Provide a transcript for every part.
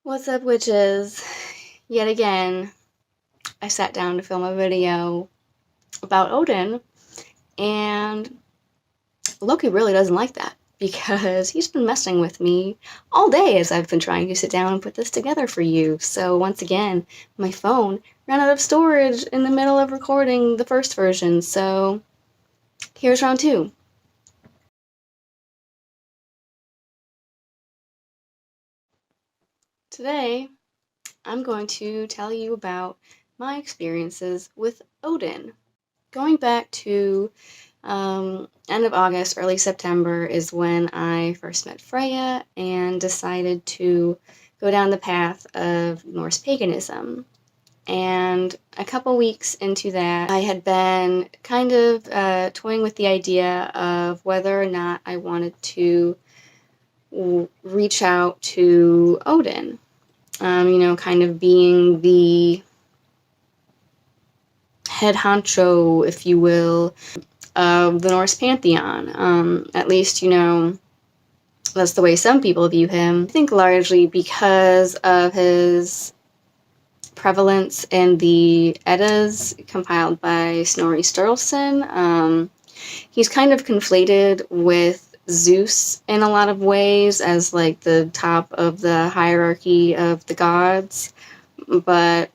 What's up, witches? Yet again, I sat down to film a video about Odin, and Loki really doesn't like that because he's been messing with me all day as I've been trying to sit down and put this together for you. So once again, my phone ran out of storage in the middle of recording the first version, so here's round two. Today, I'm going to tell you about my experiences with Odin. Going back to end of August, early September is when I first met Freya and decided to go down the path of Norse paganism. And a couple weeks into that, I had been kind of toying with the idea of whether or not I wanted to reach out to Odin. Kind of being the head honcho, if you will, of the Norse pantheon. At least, that's the way some people view him. I think largely because of his prevalence in the Eddas compiled by Snorri Sturluson. He's kind of conflated with Zeus in a lot of ways as like the top of the hierarchy of the gods, but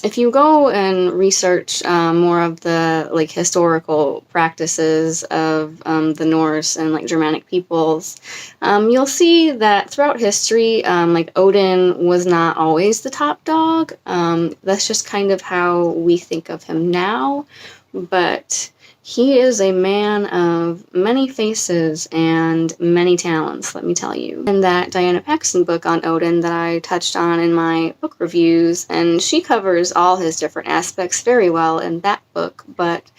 if you go and research more of the like historical practices of the Norse and like Germanic peoples, you'll see that throughout history, like Odin was not always the top dog. That's just kind of how we think of him now, but he is a man of many faces and many talents, let me tell you. In that Diana Paxton book on Odin that I touched on in my book reviews, and she covers all his different aspects very well in that book, but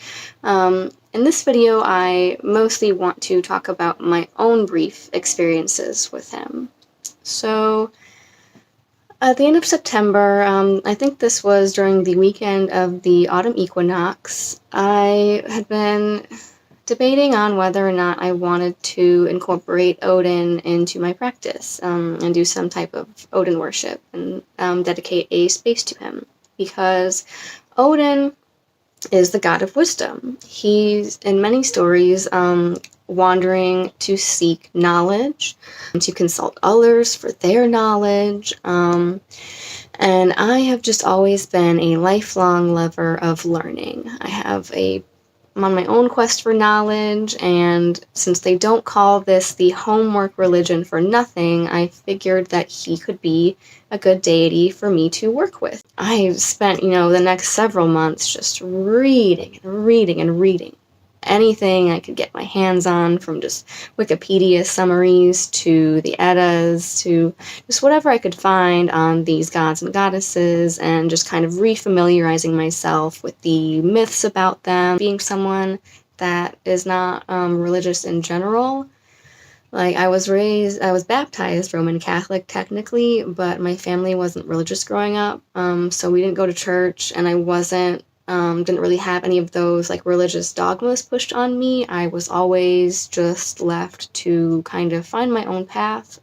in this video I mostly want to talk about my own brief experiences with him. So, at the end of September, I think this was during the weekend of the autumn equinox, I had been debating on whether or not I wanted to incorporate Odin into my practice and do some type of Odin worship and dedicate a space to him. Because Odin is the god of wisdom. He's, in many stories, wandering to seek knowledge, to consult others for their knowledge, and I have just always been a lifelong lover of learning. I'm on my own quest for knowledge, and since they don't call this the homework religion for nothing, I figured that he could be a good deity for me to work with. I spent, the next several months just reading and reading and reading. Anything I could get my hands on, from just Wikipedia summaries to the Eddas to just whatever I could find on these gods and goddesses, and just kind of refamiliarizing myself with the myths about them. Being someone that is not religious in general, like I was baptized Roman Catholic technically, but my family wasn't religious growing up, so we didn't go to church, and I didn't really have any of those like religious dogmas pushed on me. I was always just left to kind of find my own path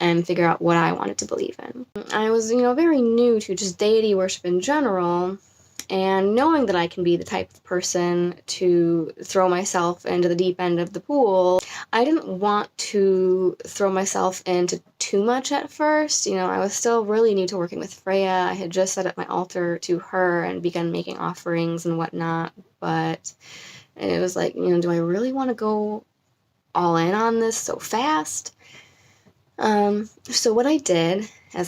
and figure out what I wanted to believe in. I was, very new to just deity worship in general, and knowing that I can be the type of person to throw myself into the deep end of the pool, I didn't want to throw myself into too much at first. I was still really new to working with Freya. I had just set up my altar to her and begun making offerings and whatnot, but it was like, do I really want to go all in on this so fast? So what I did, man,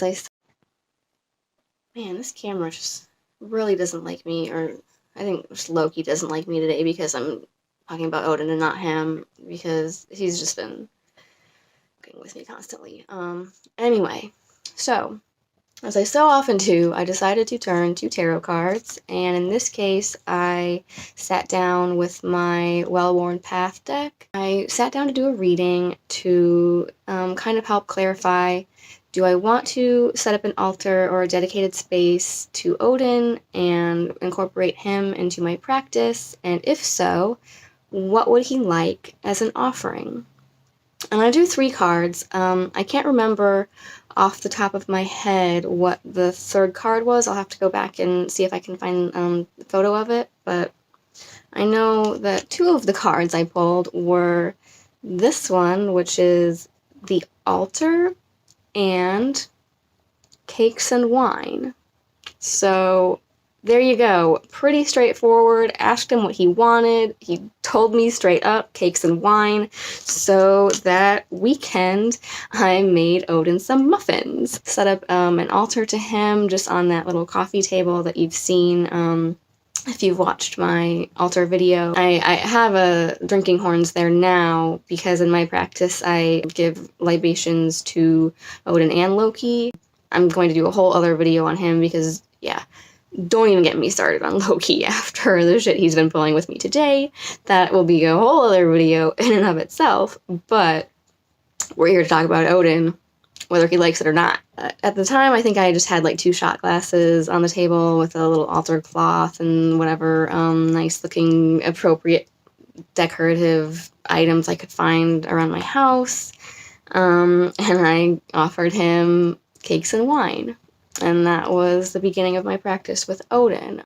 this camera just really doesn't like me, or I think just Loki doesn't like me today because I'm talking about Odin and not him, because he's just been fucking with me constantly. Anyway, so as I so often do, I decided to turn to tarot cards, and in this case, I sat down with my Well-Worn Path deck. I sat down to do a reading to kind of help clarify, do I want to set up an altar or a dedicated space to Odin and incorporate him into my practice? And if so, what would he like as an offering? And I do 3 cards. I can't remember off the top of my head what the 3rd card was. I'll have to go back and see if I can find the photo of it, but I know that 2 of the cards I pulled were this one, which is the altar, and cakes and wine. So there you go. Pretty straightforward. Asked him what he wanted. He told me straight up, cakes and wine. So that weekend, I made Odin some muffins. Set up an altar to him just on that little coffee table that you've seen if you've watched my altar video. I have a drinking horns there now because in my practice I give libations to Odin and Loki. I'm going to do a whole other video on him because, yeah, don't even get me started on Loki after the shit he's been pulling with me today. That will be a whole other video in and of itself, but we're here to talk about Odin, whether he likes it or not. At the time, I think I just had like 2 shot glasses on the table with a little altar cloth and whatever nice looking, appropriate, decorative items I could find around my house. And I offered him cakes and wine. And that was the beginning of my practice with Odin.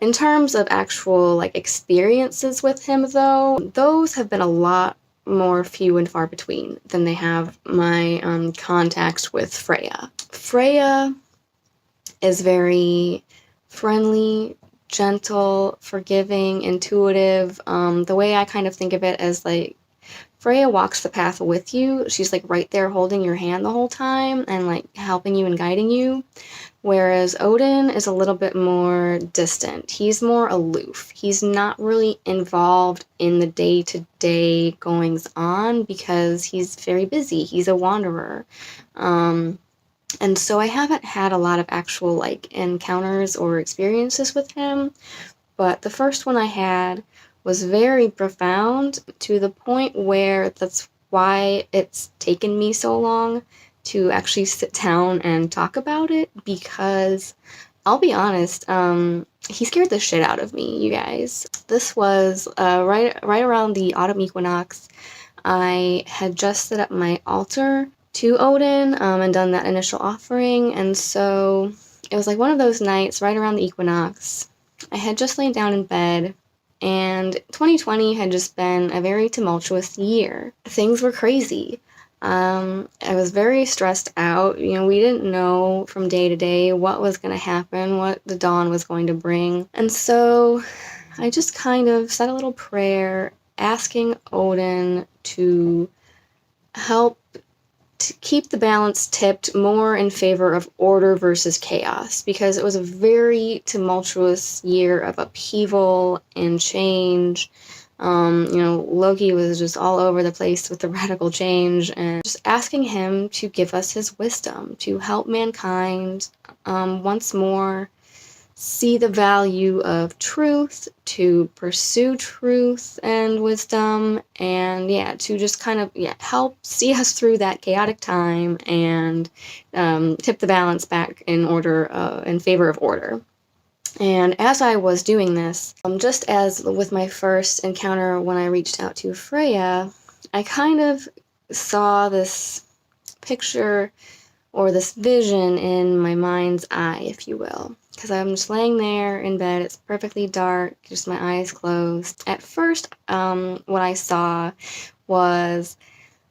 In terms of actual like experiences with him though, those have been a lot more few and far between than they have my contacts with Freya. Freya is very friendly, gentle, forgiving, intuitive. The way I kind of think of it as like Freya walks the path with you. She's like right there holding your hand the whole time and like helping you and guiding you. Whereas Odin is a little bit more distant. He's more aloof. He's not really involved in the day-to-day goings on because he's very busy. He's a wanderer. And so I haven't had a lot of actual like encounters or experiences with him. But the first one I had was very profound to the point where that's why it's taken me so long to actually sit down and talk about it, because I'll be honest, he scared the shit out of me, you guys. This was right around the autumn equinox. I had just set up my altar to Odin and done that initial offering, and so it was like one of those nights right around the equinox. I had just laid down in bed, and 2020 had just been a very tumultuous year. Things were crazy. I was very stressed out. You know, we didn't know from day to day what was going to happen, what the dawn was going to bring. And so I just kind of said a little prayer asking Odin to help to keep the balance tipped more in favor of order versus chaos, because it was a very tumultuous year of upheaval and change. Loki was just all over the place with the radical change, and just asking him to give us his wisdom, to help mankind once more see the value of truth, to pursue truth and wisdom, and to just kind of help see us through that chaotic time and tip the balance back in order, in favor of order. And as I was doing this, just as with my first encounter when I reached out to Freya, I kind of saw this picture or this vision in my mind's eye, if you will. Because I'm just laying there in bed, it's perfectly dark, just my eyes closed. At first, what I saw was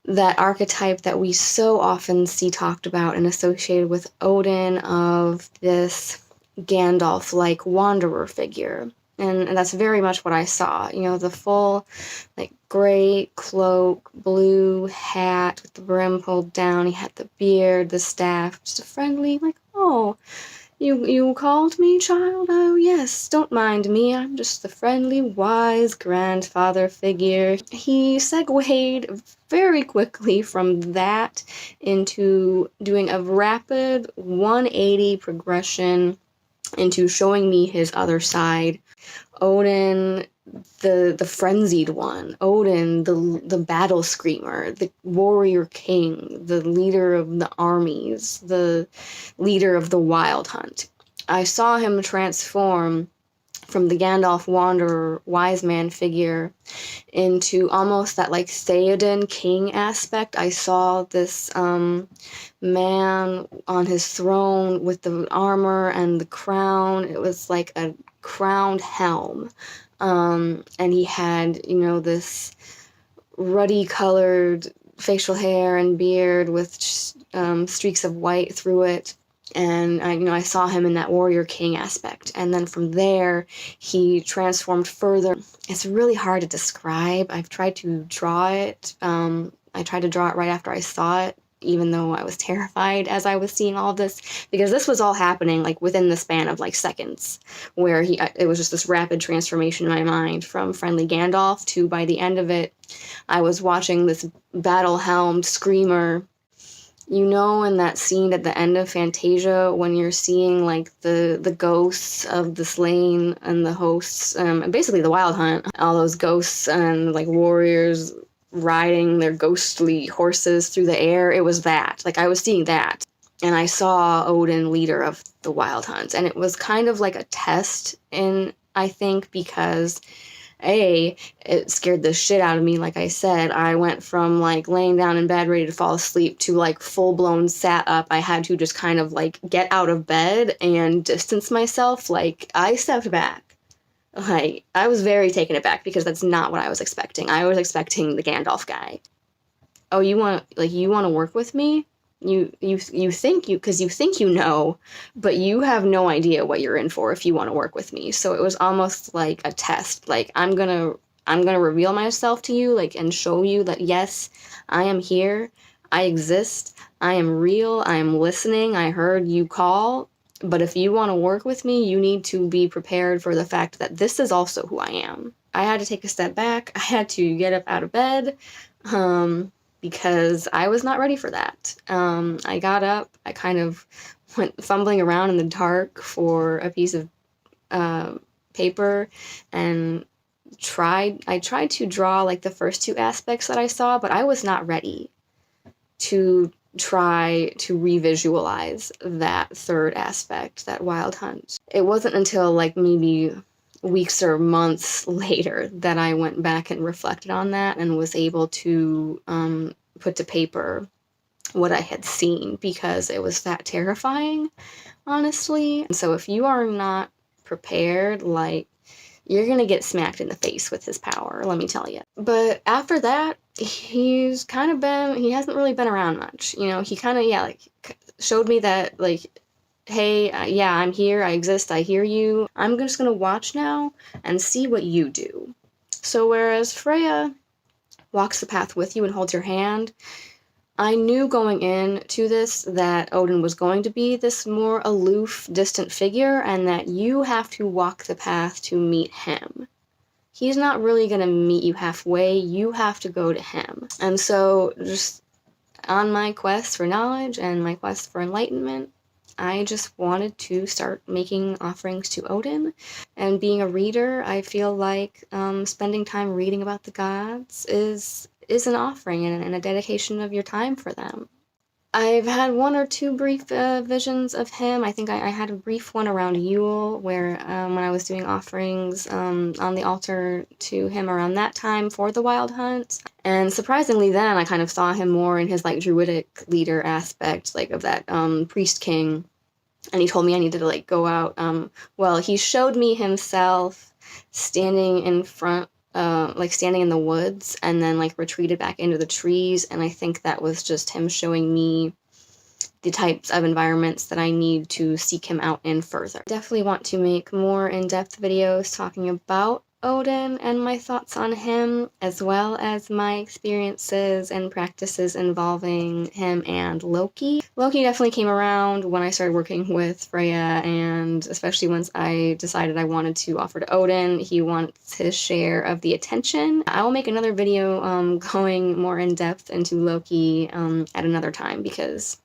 that archetype that we so often see talked about and associated with Odin, of this Gandalf-like wanderer figure. And that's very much what I saw. You know, the full, like, gray cloak, blue hat with the brim pulled down. He had the beard, the staff, just a friendly, like, oh, you called me, child? Oh, yes, don't mind me. I'm just the friendly, wise grandfather figure. He segued very quickly from that into doing a rapid 180 progression into showing me his other side. Odin, the frenzied one. Odin, the battle screamer, the warrior king, the leader of the armies, the leader of the wild hunt. I saw him transform from the Gandalf wanderer wise man figure into almost that like Theoden king aspect. I saw this man on his throne with the armor and the crown. It was like a crowned helm, and he had, you know, this ruddy colored facial hair and beard with streaks of white through it. And I saw him in that warrior king aspect. And then from there, he transformed further. It's really hard to describe. I've tried to draw it. I tried to draw it right after I saw it, even though I was terrified as I was seeing all of this, because this was all happening like within the span of like seconds, where it was just this rapid transformation in my mind from friendly Gandalf to, by the end of it, I was watching this battle-helmed screamer. You know, in that scene at the end of Fantasia, when you're seeing like the ghosts of the slain and the hosts, and basically the Wild Hunt, all those ghosts and like warriors riding their ghostly horses through the air. It was that. Like, I was seeing that. And I saw Odin, leader of the Wild Hunt. And it was kind of like a test I think, because it scared the shit out of me. Like I said, I went from like laying down in bed ready to fall asleep to like full-blown sat up. I had to just kind of like get out of bed and distance myself. Like, I stepped back. Like, I was very taken aback because that's not what I was expecting. I was expecting the Gandalf guy. Oh, you want to work with me? You think you know, but you have no idea what you're in for if you want to work with me. So it was almost like a test. Like, I'm gonna reveal myself to you, like, and show you that yes, I am here, I exist, I am real, I am listening, I heard you call. But if you want to work with me, you need to be prepared for the fact that this is also who I am. I had to take a step back. I had to get up out of bed. Because I was not ready for that. I got up, I kind of went fumbling around in the dark for a piece of paper and I tried to draw like the first two aspects that I saw, but I was not ready to try to revisualize that third aspect, that Wild Hunt. It wasn't until like maybe weeks or months later that I went back and reflected on that and was able to put to paper what I had seen, because it was that terrifying, honestly. And so if you are not prepared, like, you're gonna get smacked in the face with his power, let me tell you. But after that, he hasn't really been around much. You know, he kind of, showed me that, like, hey, I'm here, I exist, I hear you. I'm just gonna watch now and see what you do. So whereas Freya walks the path with you and holds your hand, I knew going into this that Odin was going to be this more aloof, distant figure, and that you have to walk the path to meet him. He's not really gonna meet you halfway, you have to go to him. And so, just on my quest for knowledge and my quest for enlightenment, I just wanted to start making offerings to Odin. And being a reader, I feel like spending time reading about the gods is an offering and a dedication of your time for them. I've had one or two brief visions of him. I think I had a brief one around Yule, where when I was doing offerings on the altar to him around that time for the Wild Hunt. And surprisingly then, I kind of saw him more in his, like, druidic leader aspect, like, of that priest king. And he told me I needed to, like, go out. He showed me himself standing in front, standing in the woods, and then, like, retreated back into the trees. And I think that was just him showing me the types of environments that I need to seek him out in further. Definitely want to make more in-depth videos talking about Odin and my thoughts on him, as well as my experiences and practices involving him and Loki. Loki definitely came around when I started working with Freya, and especially once I decided I wanted to offer to Odin. He wants his share of the attention. I will make another video going more in depth into Loki at another time, because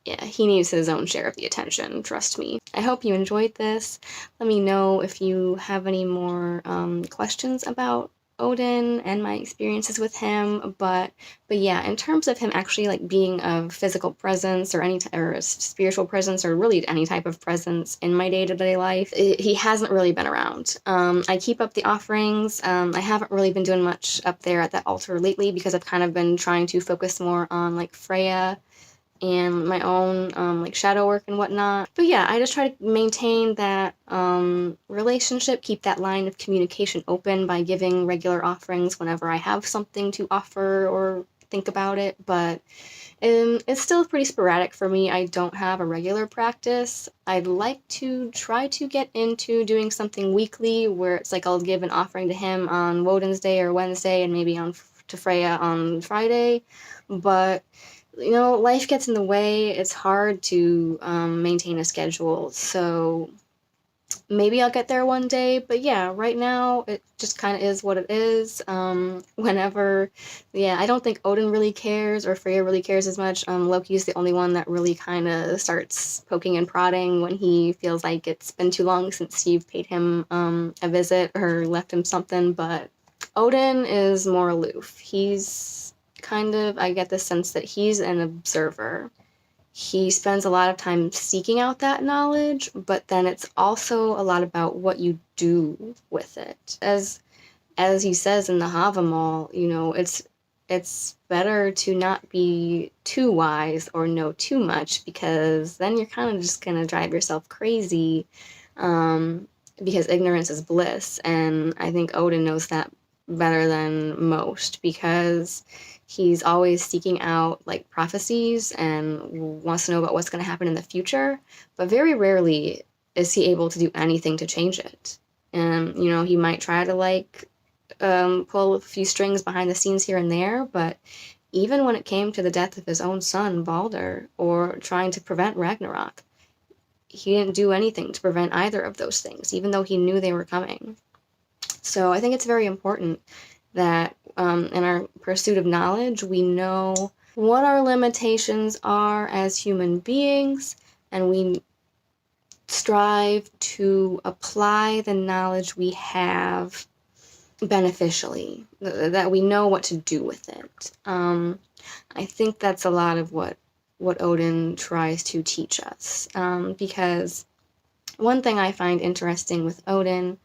yeah, he needs his own share of the attention, trust me. I hope you enjoyed this. Let me know if you have any more questions about Odin and my experiences with him, but yeah, in terms of him actually like being a physical presence or or a spiritual presence or really any type of presence in my day-to-day life, he hasn't really been around. I keep up the offerings. I haven't really been doing much up there at that altar lately because I've kind of been trying to focus more on like Freya and my own like shadow work and whatnot. But yeah, I just try to maintain that relationship, keep that line of communication open by giving regular offerings whenever I have something to offer or think about it. But it's still pretty sporadic for me. I don't have a regular practice. I'd like to try to get into doing something weekly where it's like I'll give an offering to him on Woden's Day or Wednesday and maybe on to Freya on Friday. But you know, life gets in the way. It's hard to maintain a schedule. So maybe I'll get there one day. But yeah, right now it just kind of is what it is. Whenever, yeah, I don't think Odin really cares or Freya really cares as much. Loki's the only one that really kind of starts poking and prodding when he feels like it's been too long since you've paid him a visit or left him something. But Odin is more aloof. He's kind of, I get the sense that he's an observer. He spends a lot of time seeking out that knowledge, but then it's also a lot about what you do with it. As he says in the Havamal, you know, it's better to not be too wise or know too much, because then you're kind of just gonna drive yourself crazy, because ignorance is bliss, and I think Odin knows that better than most, because he's always seeking out like prophecies and wants to know about what's going to happen in the future, but very rarely is he able to do anything to change it. And you know, he might try to like pull a few strings behind the scenes here and there, but even when it came to the death of his own son Balder, or trying to prevent Ragnarok, he didn't do anything to prevent either of those things, even though he knew they were coming. So I think it's very important that in our pursuit of knowledge, we know what our limitations are as human beings, and we strive to apply the knowledge we have beneficially, that we know what to do with it. I think that's a lot of what Odin tries to teach us, because one thing I find interesting with Odin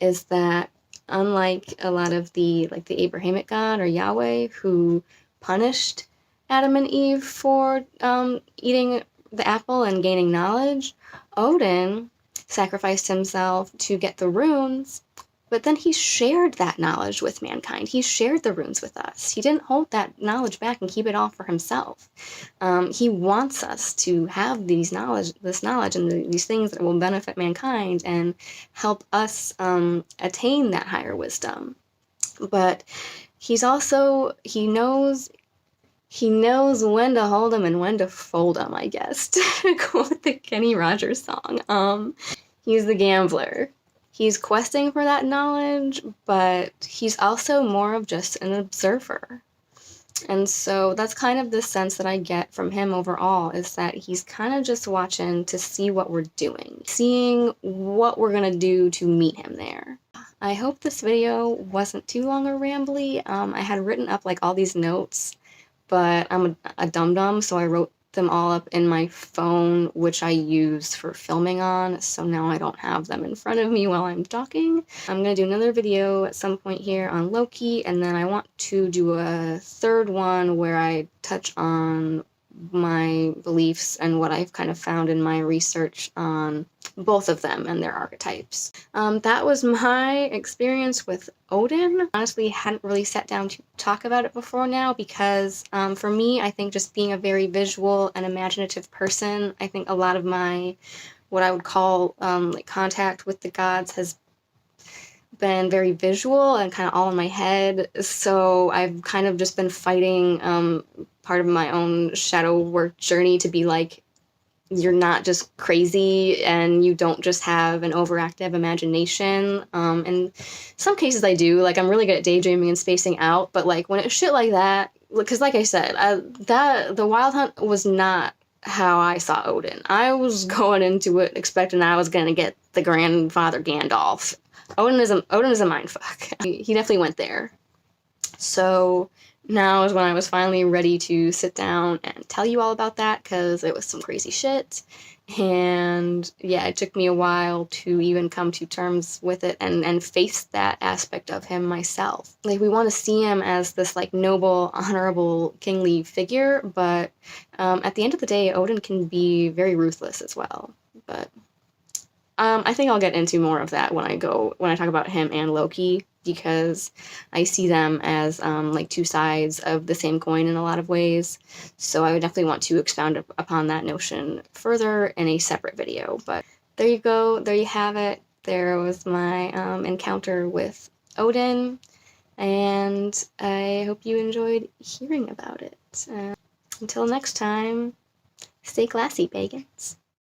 is that unlike a lot of the Abrahamic God or Yahweh, who punished Adam and Eve for eating the apple and gaining knowledge, Odin sacrificed himself to get the runes, but then he shared that knowledge with mankind. He shared the runes with us. He didn't hold that knowledge back and keep it all for himself. He wants us to have this knowledge and these things that will benefit mankind and help us attain that higher wisdom. But he knows when to hold them and when to fold them, I guess, to quote the Kenny Rogers song. He's the gambler. He's questing for that knowledge, but he's also more of just an observer. And so that's kind of the sense that I get from him overall, is that he's kind of just watching to see what we're doing, seeing what we're going to do to meet him there. I hope this video wasn't too long or rambly. I had written up like all these notes, but I'm a dum-dum, so I wrote them all up in my phone, which I use for filming on, so now I don't have them in front of me while I'm talking. I'm gonna do another video at some point here on Loki, and then I want to do a third one where I touch on my beliefs and what I've kind of found in my research on both of them and their archetypes. That was my experience with Odin. Honestly, hadn't really sat down to talk about it before now, because for me, I think just being a very visual and imaginative person, I think a lot of my, what I would call like contact with the gods has been very visual and kind of all in my head. So I've kind of just been fighting part of my own shadow work journey to be like, you're not just crazy and you don't just have an overactive imagination. In some cases I do, like I'm really good at daydreaming and spacing out, but like when it's shit like that, because like I said, the Wild Hunt was not how I saw Odin. I was going into it expecting I was going to get the grandfather Gandalf Odin is a mindfuck. He definitely went there. So now is when I was finally ready to sit down and tell you all about that, because it was some crazy shit. And yeah, it took me a while to even come to terms with it and face that aspect of him myself. Like, we want to see him as this like noble, honorable, kingly figure, but at the end of the day, Odin can be very ruthless as well. But I think I'll get into more of that when I talk about him and Loki, because I see them as like two sides of the same coin in a lot of ways. So I would definitely want to expound upon that notion further in a separate video. But there you go. There you have it. There was my encounter with Odin, and I hope you enjoyed hearing about it. Until next time, stay classy, pagans.